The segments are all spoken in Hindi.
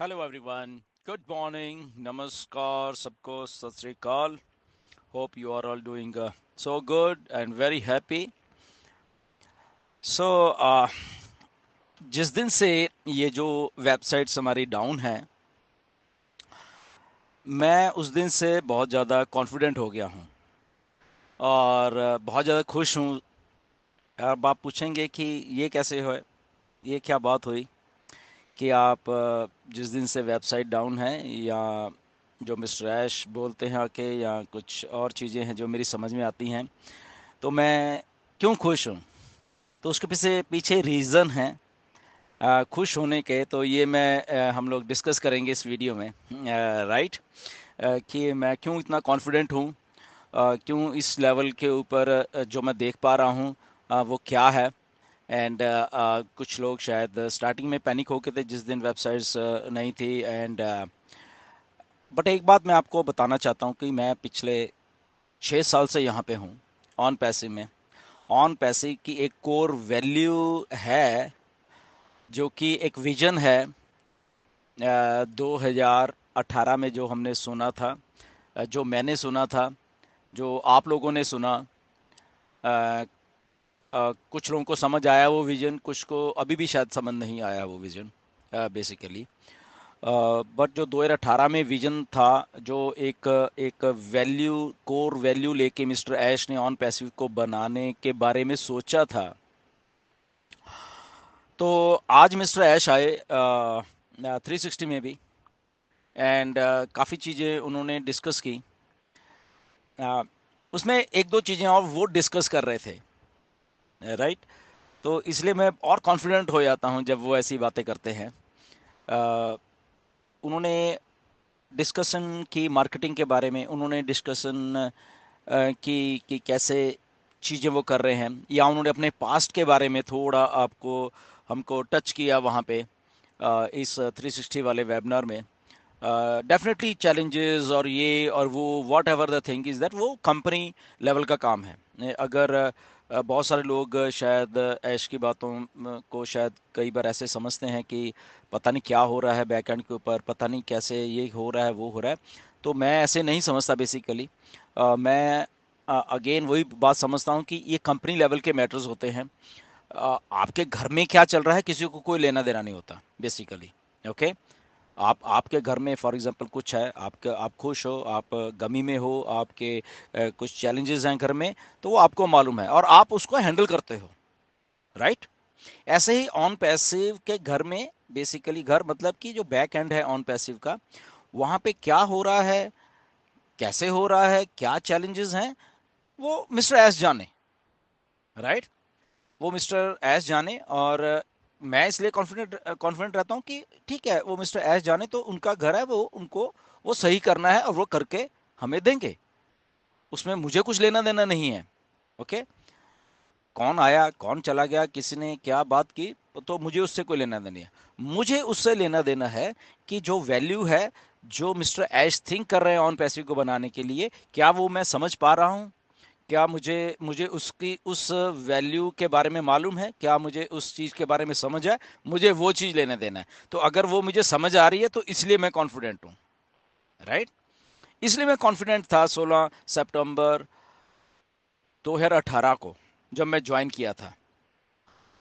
Hello everyone. Good morning. Namaskar. Sabko sat sri akal. Hope you are all doing so good and very happy. So जिस दिन से ये जो वेबसाइट्स हमारी डाउन है, मैं उस दिन से बहुत ज़्यादा कॉन्फिडेंट हो गया हूँ और बहुत ज़्यादा खुश हूँ। अब आप पूछेंगे कि ये कैसे हो, ये क्या बात हुई कि आप जिस दिन से वेबसाइट डाउन है या जो मिस्टर ऐश बोलते हैं आके या कुछ और चीज़ें हैं जो मेरी समझ में आती हैं, तो मैं क्यों खुश हूँ। तो उसके पीछे पीछे रीज़न है खुश होने के। तो ये मैं हम लोग डिस्कस करेंगे इस वीडियो में, राइट। कि मैं क्यों इतना कॉन्फिडेंट हूँ, क्यों इस लेवल के ऊपर जो मैं देख पा रहा हूँ वो क्या है। एंड कुछ लोग शायद स्टार्टिंग में पैनिक हो गए थे जिस दिन वेबसाइट्स नहीं थी। एंड बट एक बात मैं आपको बताना चाहता हूँ कि मैं पिछले 6 साल से यहाँ पे हूँ ऑन पैसिव में। ऑन पैसिव की एक कोर वैल्यू है जो कि एक विजन है 2018 में जो हमने सुना था, जो मैंने सुना था, जो आप लोगों ने सुना। अ, कुछ लोगों को समझ आया वो विजन, कुछ को अभी भी शायद समझ नहीं आया वो विजन बेसिकली। बट जो 2018 में विजन था, जो एक एक वैल्यू, कोर वैल्यू लेके मिस्टर ऐश ने ऑन पैसिव को बनाने के बारे में सोचा था, तो आज मिस्टर ऐश आए 360 में भी। एंड काफ़ी चीज़ें उन्होंने डिस्कस की। अ, उसमें एक दो चीज़ें और वो डिस्कस कर रहे थे, राइट। तो इसलिए मैं और कॉन्फिडेंट हो जाता हूँ जब वो ऐसी बातें करते हैं। अ, उन्होंने डिस्कशन की मार्केटिंग के बारे में, उन्होंने डिस्कशन कि कैसे चीज़ें वो कर रहे हैं, या उन्होंने अपने पास्ट के बारे में थोड़ा आपको हमको टच किया वहाँ पे इस 360 वाले वेबिनार में। डेफिनेटली चैलेंजेस और ये और वो, what ever the thing is that, वो कंपनी लेवल का काम है। अगर बहुत सारे लोग शायद ऐश की बातों को शायद कई बार ऐसे समझते हैं कि पता नहीं क्या हो रहा है बैकएंड के ऊपर, पता नहीं कैसे ये हो रहा है वो हो रहा है। तो मैं ऐसे नहीं समझता बेसिकली। मैं अगेन वही बात समझता हूँ कि ये कंपनी लेवल के मैटर्स होते हैं। आपके घर में क्या चल रहा है किसी को कोई लेना देना नहीं होता बेसिकली। ओके। आपके घर में फॉर एग्जांपल कुछ है, आपके आप खुश हो, आप गमी में हो, आपके कुछ चैलेंजेस हैं घर में, तो वो आपको मालूम है और आप उसको हैंडल करते हो, राइट। ऐसे ही ऑन पैसिव के घर में, बेसिकली घर मतलब कि जो बैक एंड है ऑन पैसिव का, वहां पे क्या हो रहा है, कैसे हो रहा है, क्या चैलेंजेस हैं, वो मिस्टर एस जाने, राइट। वो मिस्टर एस जाने। और मैं इसलिए कॉन्फिडेंट कॉन्फिडेंट रहता हूँ कि ठीक है, वो मिस्टर एस जाने, तो उनका घर है, वो उनको वो सही करना है और वो करके हमें देंगे। उसमें मुझे कुछ लेना देना नहीं है। ओके। कौन आया कौन चला गया, किसी ने क्या बात की, तो मुझे उससे कोई लेना देना नहीं है। मुझे उससे लेना देना है कि जो वैल्यू है, जो मिस्टर एश थिंक कर रहे हैं ऑन पैसिव को बनाने के लिए, क्या वो मैं समझ पा रहा हूँ, क्या मुझे मुझे उसकी उस वैल्यू के बारे में मालूम है, क्या मुझे उस चीज़ के बारे में समझ है, मुझे वो चीज़ लेने देना है। तो अगर वो मुझे समझ आ रही है तो इसलिए मैं कॉन्फिडेंट हूँ, राइट। इसलिए मैं कॉन्फिडेंट था 16 सितंबर 2018 को, जब मैं ज्वाइन किया था।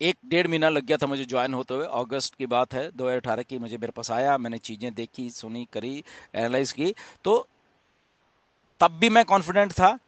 एक डेढ़ महीना लग गया था मुझे ज्वाइन होते हुए। अगस्त की बात है 2018 की। मुझे मेरे पास आया, मैंने चीज़ें देखी, सुनी, करी, एनालाइज की। तो तब भी मैं कॉन्फिडेंट था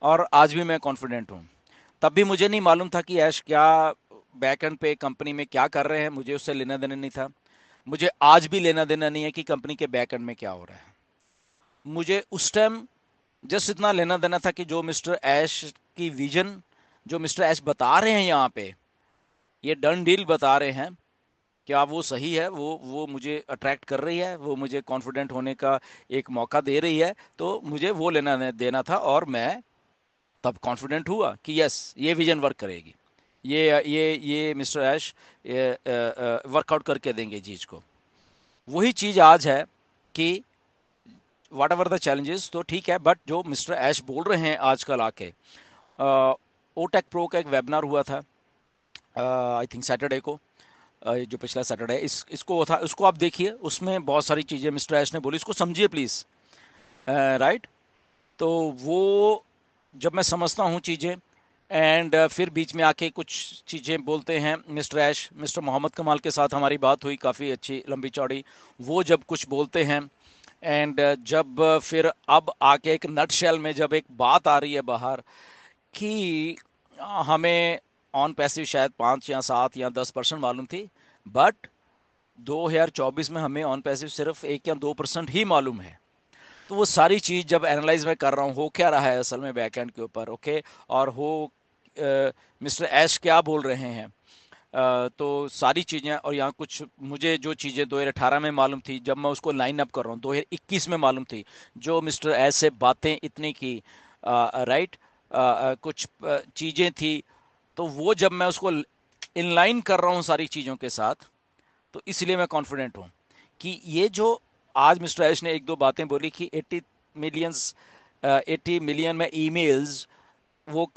और आज भी मैं कॉन्फिडेंट हूँ। तब भी मुझे नहीं मालूम था कि ऐश क्या बैकएंड पे कंपनी में क्या कर रहे हैं, मुझे उससे लेना देना नहीं था। मुझे आज भी लेना देना नहीं है कि कंपनी के बैकएंड में क्या हो रहा है। मुझे उस टाइम जस्ट इतना लेना देना था कि जो मिस्टर ऐश की विजन, जो मिस्टर ऐश बता रहे हैं यहाँ पे, ये डन डील बता रहे हैं, क्या वो सही है, वो मुझे अट्रैक्ट कर रही है, वो मुझे कॉन्फिडेंट होने का एक मौका दे रही है, तो मुझे वो लेना देना था। और मैं तब कॉन्फिडेंट हुआ कि यस, ये विजन वर्क करेगी, ये मिस्टर ऐश वर्कआउट करके देंगे चीज को। वही चीज आज है कि वाट एवर द चैलेंजेस, तो ठीक है, बट जो मिस्टर ऐश बोल रहे हैं आजकल आके, ओटेक प्रो का एक वेबिनार हुआ था आई थिंक सैटरडे को। जो पिछला सैटरडे इसको था, उसको आप देखिए, उसमें बहुत सारी चीज़ें मिस्टर ऐश ने बोली, इसको समझिए प्लीज़, राइट। तो वो जब मैं समझता हूँ चीज़ें एंड फिर बीच में आके कुछ चीज़ें बोलते हैं मिस्टर ऐश, मिस्टर मोहम्मद कमाल के साथ हमारी बात हुई काफ़ी अच्छी लंबी चौड़ी, वो जब कुछ बोलते हैं एंड जब फिर अब आके एक नट शेल में जब एक बात आ रही है बाहर कि हमें ऑन पैसिव शायद 5 या 7 या 10% मालूम थी, बट 2024 में हमें ऑन पैसिव सिर्फ 1 या 2% ही मालूम है। तो वो सारी चीज़ जब एनालाइज मैं कर रहा हूँ हो क्या रहा है असल में बैकएंड के ऊपर, ओके, और हो मिस्टर ऐश क्या बोल रहे हैं, तो सारी चीज़ें, और यहाँ कुछ मुझे जो चीज़ें 2018 में मालूम थी जब मैं उसको लाइन अप कर रहा हूँ 2021 में मालूम थी, जो मिस्टर ऐश से बातें इतनी की, राइट, कुछ चीज़ें थी, तो वो जब मैं उसको इनलाइन कर रहा हूँ सारी चीज़ों के साथ, तो इसलिए मैं कॉन्फिडेंट हूँ कि ये जो आज मिस्टर ऐश ने एक दो बातें बोली कि 80 मिलियन में ईमेल्स वो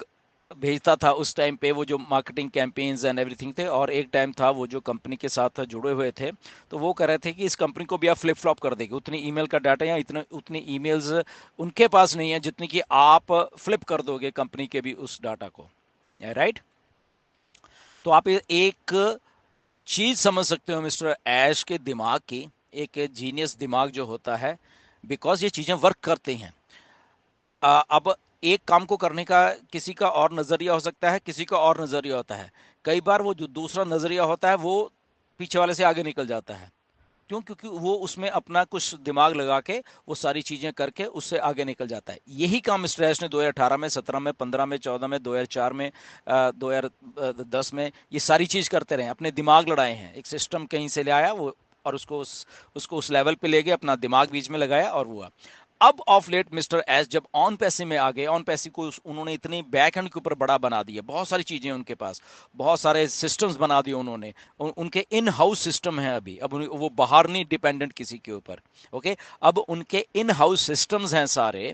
भेजता था उस टाइम पे, वो जो मार्केटिंग कैंपेन्स एंड एवरीथिंग थे, और एक टाइम था वो जो कंपनी के साथ जुड़े हुए थे, तो वो कह रहे थे कि इस कंपनी को भी आप फ्लिप फ्लॉप कर देंगे, उतनी ईमेल का डाटा या इतने उतनी ईमेल्स उनके पास नहीं है जितनी कि आप फ्लिप कर दोगे कंपनी के भी उस डाटा को, राइट। तो आप एक चीज समझ सकते हो मिस्टर ऐश के दिमाग की, एक जीनियस दिमाग जो होता है, बिकॉज ये चीजें वर्क करती हैं। अब एक काम को करने का किसी का और नजरिया हो सकता है, किसी का और नजरिया होता है, कई बार वो जो दूसरा नजरिया होता है वो पीछे वाले से आगे निकल जाता है, क्यों? क्योंकि वो उसमें अपना कुछ दिमाग लगा के वो सारी चीजें करके उससे आगे निकल जाता है। यही काम मिस्टर ऐश ने 2018 में, 17 में, 15 में, 14 में, 2004 में, 2010 में ये सारी चीज करते रहे, अपने दिमाग लड़ाए हैं, एक सिस्टम कहीं से ले आया वो, और उसको उस लेवल पे ले गए, अपना दिमाग बीच में लगाया और हुआ। अब ऑफ लेट मिस्टर एस जब ऑन पैसे में आ गए, ऑन पैसे को उन्होंने इतनी बैक एंड के ऊपर बड़ा बना दिया, बहुत सारी चीजें उनके पास, बहुत सारे सिस्टम्स बना दिए उन्होंने, उनके इन हाउस सिस्टम है अभी, अब वो बाहर नहीं डिपेंडेंट किसी के ऊपर, ओके। अब उनके इन हाउस सिस्टम्स हैं सारे,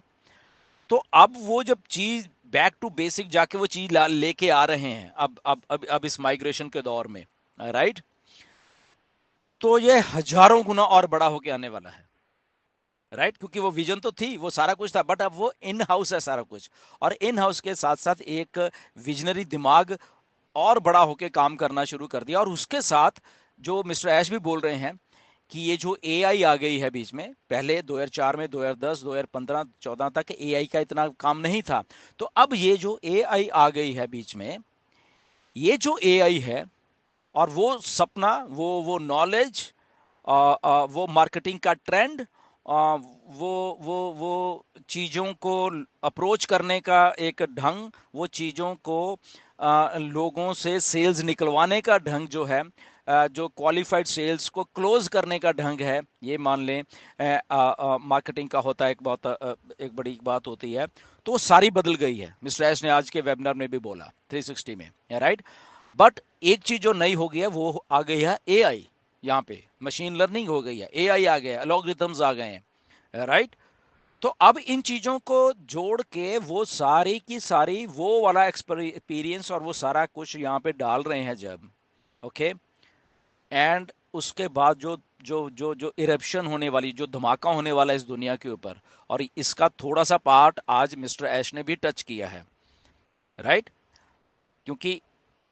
तो अब वो जब चीज बैक टू बेसिक जाके वो चीज लेके आ रहे हैं अब इस माइग्रेशन के दौर में, राइट। तो ये हजारों गुना और बड़ा होके आने वाला है, राइट, क्योंकि वो विजन तो थी, वो सारा कुछ था, बट अब वो इन हाउस है सारा कुछ, और इन हाउस के साथ साथ एक विजनरी दिमाग और बड़ा होके काम करना शुरू कर दिया, और उसके साथ जो मिस्टर ऐश भी बोल रहे हैं कि ये जो एआई आ गई है बीच में, पहले 2004 में, 2010, 2015, 14 तक एआई का इतना काम नहीं था, तो अब ये जो एआई आ गई है बीच में, ये जो एआई है और वो सपना, वो नॉलेज, वो मार्केटिंग का ट्रेंड, वो चीज़ों को अप्रोच करने का एक ढंग, वो चीज़ों को लोगों से सेल्स निकलवाने का ढंग जो है, जो क्वालिफाइड सेल्स को क्लोज करने का ढंग है, ये मान लें मार्केटिंग का होता है, एक बड़ी बात होती है, तो वो सारी बदल गई है, मिस्टर एस ने आज के वेबिनार में भी बोला 360 में, राइट। बट एक चीज जो नई हो गई है वो आ गई है एआई, यहाँ पे मशीन लर्निंग हो गई है, एआई आ गया है, अलॉरिथम्स आ गए हैं, राइट। तो अब इन चीजों को जोड़ के वो सारी की सारी वो वाला एक्सपीरियंस और वो सारा कुछ यहाँ पे डाल रहे हैं जब, ओके, एंड उसके बाद जो इरप्शन होने वाली, जो धमाका होने वाला है इस दुनिया के ऊपर, और इसका थोड़ा सा पार्ट आज मिस्टर ऐश ने भी टच किया है, राइट। क्योंकि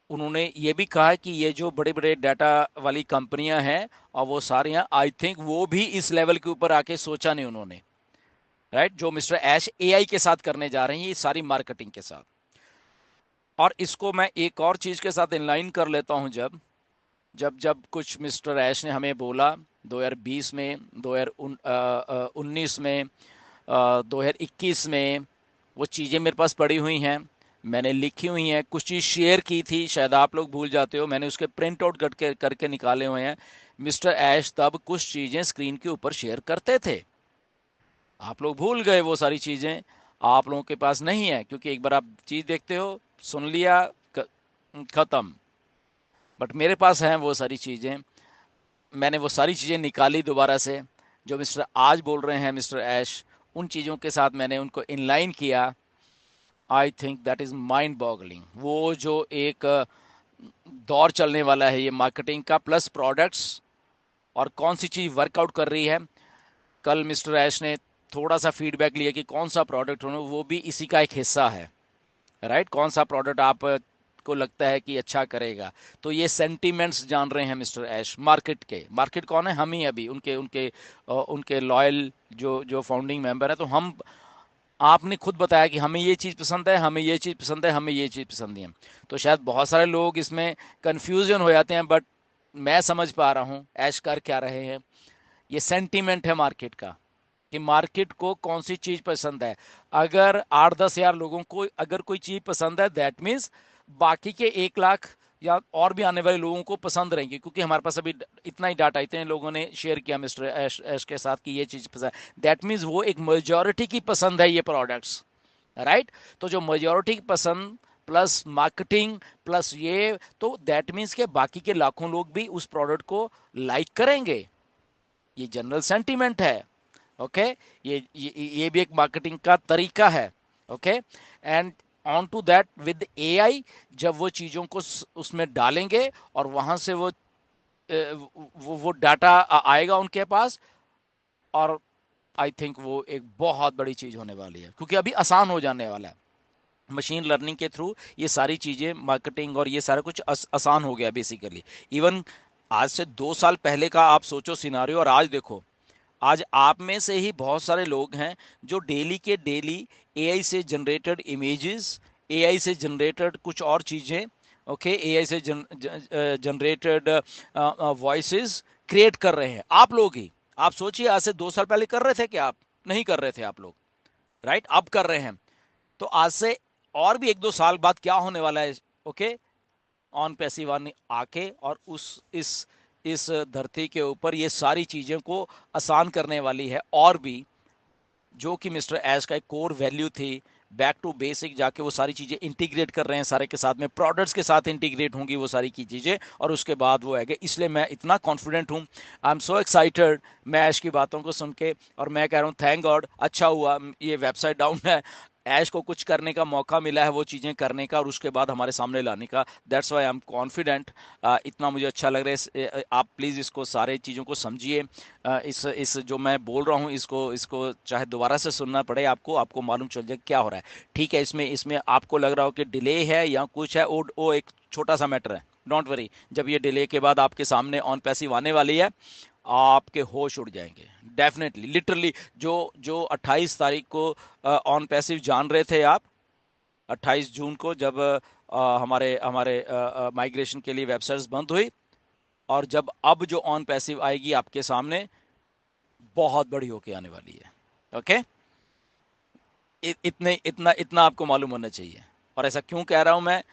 उन्होंने ये भी कहा है कि ये जो बड़े बड़े डाटा वाली कंपनियां हैं और वो सारी हैं, आई थिंक वो भी इस लेवल के ऊपर आके सोचा नहीं उन्होंने, राइट, जो मिस्टर ऐश एआई के साथ करने जा रहे हैं, ये सारी मार्केटिंग के साथ। और इसको मैं एक और चीज के साथ इनलाइन कर लेता हूं, जब जब जब कुछ मिस्टर ऐश ने हमें बोला 2020 में, 2019 में, 2021 में, वो चीज़ें मेरे पास पड़ी हुई हैं, मैंने लिखी हुई हैं, कुछ चीज़ शेयर की थी, शायद आप लोग भूल जाते हो, मैंने उसके प्रिंट आउट करके निकाले हुए हैं। मिस्टर ऐश तब कुछ चीज़ें स्क्रीन के ऊपर शेयर करते थे, आप लोग भूल गए वो सारी चीज़ें, आप लोगों के पास नहीं है, क्योंकि एक बार आप चीज़ देखते हो, सुन लिया, खत्म। बट मेरे पास हैं वो सारी चीज़ें, मैंने वो सारी चीज़ें निकाली दोबारा से, जो मिस्टर आज बोल रहे हैं मिस्टर ऐश, उन चीज़ों के साथ मैंने उनको इनलाइन किया। I think that is mind boggling. वो जो एक दौर चलने वाला है ये मार्केटिंग का, प्लस प्रोडक्ट्स और कौन सी चीज़ वर्कआउट कर रही है। कल मिस्टर ऐश ने थोड़ा सा फीडबैक लिया कि कौन सा प्रोडक्ट होना, वो भी इसी का एक हिस्सा है, राइट। कौन सा प्रोडक्ट आप को लगता है कि अच्छा करेगा। तो ये सेंटीमेंट्स जान रहे हैं मिस्टर ऐश मार्केट के। मार्केट कौन है? हम ही अभी उनके उनके उनके लॉयल जो जो फाउंडिंग मेंबर है। तो हम, आपने खुद बताया कि हमें ये चीज़ पसंद है, हमें ये चीज़ पसंद है, हमें ये चीज़ पसंद है। तो शायद बहुत सारे लोग इसमें कंफ्यूजन हो जाते हैं, बट मैं समझ पा रहा हूँ ऐश कर क्या रहे हैं। ये सेंटीमेंट है मार्केट का कि मार्केट को कौन सी चीज पसंद है। अगर 8-10 हज़ार लोगों को अगर कोई चीज पसंद है, दैट मीन्स बाकी के 1 लाख या और भी आने वाले लोगों को पसंद रहेंगे, क्योंकि हमारे पास अभी इतना ही डाटा, इतने लोगों ने शेयर किया मिस्टर ऐश के साथ कि ये चीज पसंद है। दैट मीन्स वो एक मेजोरिटी की पसंद है ये प्रोडक्ट्स, राइट। तो जो मेजोरिटी की पसंद प्लस मार्केटिंग प्लस ये, तो दैट मीन्स के बाकी के लाखों लोग भी उस प्रोडक्ट को लाइक करेंगे। ये जनरल सेंटीमेंट है। ओके ये भी एक मार्केटिंग का तरीका है। Okay and on to that with AI, जब वो चीज़ों को उसमें डालेंगे और वहां से वो डाटा आएगा उनके पास, और आई थिंक वो एक बहुत बड़ी चीज़ होने वाली है, क्योंकि अभी आसान हो जाने वाला है। मशीन लर्निंग के थ्रू ये सारी चीज़ें मार्केटिंग और ये सारा कुछ आसान हो गया बेसिकली। इवन आज से 2 साल पहले का आप सोचो सिनारियो, और आज देखो। आज आप में से ही बहुत सारे लोग हैं जो डेली के डेली एआई से जनरेटेड इमेजेस, एआई से जनरेटेड कुछ और चीजें, ओके, एआई से जनरेटेड वॉइसेस क्रिएट कर रहे हैं। आप लोग ही, आप सोचिए आज से 2 साल पहले कर रहे थे क्या? आप नहीं कर रहे थे आप लोग, राइट। अब कर रहे हैं। तो आज से और भी 1-2 साल बाद क्या होने वाला है? ओके, ऑन पैसिव अर्निंग आके और इस धरती के ऊपर ये सारी चीज़ों को आसान करने वाली है। और भी जो कि मिस्टर एस का एक कोर वैल्यू थी, बैक टू बेसिक जाके वो सारी चीज़ें इंटीग्रेट कर रहे हैं सारे के साथ में, प्रोडक्ट्स के साथ इंटीग्रेट होंगी वो सारी की चीज़ें, और उसके बाद वो आएगा। इसलिए मैं इतना कॉन्फिडेंट हूँ, आई एम सो एक्साइटेड मैं ऐश की बातों को सुन के। और मैं कह रहा हूँ थैंक गॉड, अच्छा हुआ ये वेबसाइट डाउन है, ऐश को कुछ करने का मौका मिला है, वो चीज़ें करने का और उसके बाद हमारे सामने लाने का। That's why I am confident. इतना मुझे अच्छा लग रहा है। आप प्लीज़ इसको सारे चीज़ों को समझिए। इस जो मैं बोल रहा हूँ इसको इसको चाहे दोबारा से सुनना पड़े आपको, आपको मालूम चल जाए क्या हो रहा है। ठीक है, इसमें इसमें आपको लग रहा हो कि डिले है या कुछ है, वो एक छोटा सा मैटर है। डोंट वरी, जब ये डिले के बाद आपके सामने ऑन पैसिव आने वाली है, आपके होश उड़ जाएंगे डेफिनेटली, लिटरली। जो जो 28 तारीख को ऑन पैसिव जान रहे थे आप, 28 जून को जब हमारे हमारे माइग्रेशन के लिए वेबसाइट्स बंद हुई, और जब अब जो ऑन पैसिव आएगी आपके सामने, बहुत बड़ी होके आने वाली है। ओके, इतने इतना इतना आपको मालूम होना चाहिए। और ऐसा क्यों कह रहा हूं मैं,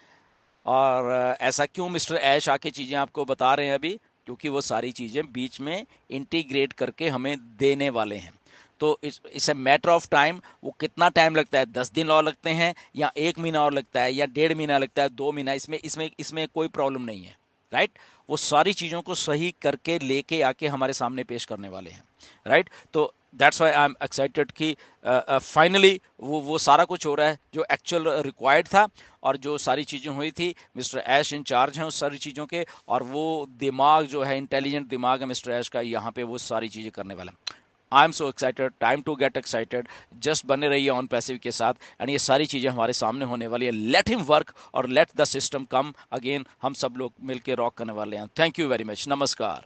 और ऐसा क्यों मिस्टर ऐश आके चीज़ें आपको बता रहे हैं अभी, क्योंकि वो सारी चीज़ें बीच में इंटीग्रेट करके हमें देने वाले हैं। तो इस मैटर ऑफ टाइम, वो कितना टाइम लगता है, 10 दिन और लगते हैं या 1 महीना और लगता है या 1.5 महीना लगता है, 2 महीना, इसमें इसमें इसमें कोई प्रॉब्लम नहीं है, राइट। वो सारी चीज़ों को सही करके लेके आके हमारे सामने पेश करने वाले हैं, राइट। तो that's why I am excited कि फाइनली वो सारा कुछ हो रहा है जो एक्चुअल रिक्वायर्ड था, और जो सारी चीज़ें हुई थी, मिस्टर ऐश इंचार्ज हैं उस सारी चीज़ों के, और वो दिमाग जो है, इंटेलिजेंट दिमाग है मिस्टर ऐश का, यहाँ पे वो सारी चीज़ें करने वाला है। I am so excited, time to get excited. Just बने रहिए ऑन पैसिव के साथ, एंड ये सारी चीज़ें हमारे सामने होने वाली है। लेट हिम वर्क और let the system come again, हम सब लोग मिलकर रॉक करने वाले हैं। थैंक यू वेरी मच, नमस्कार।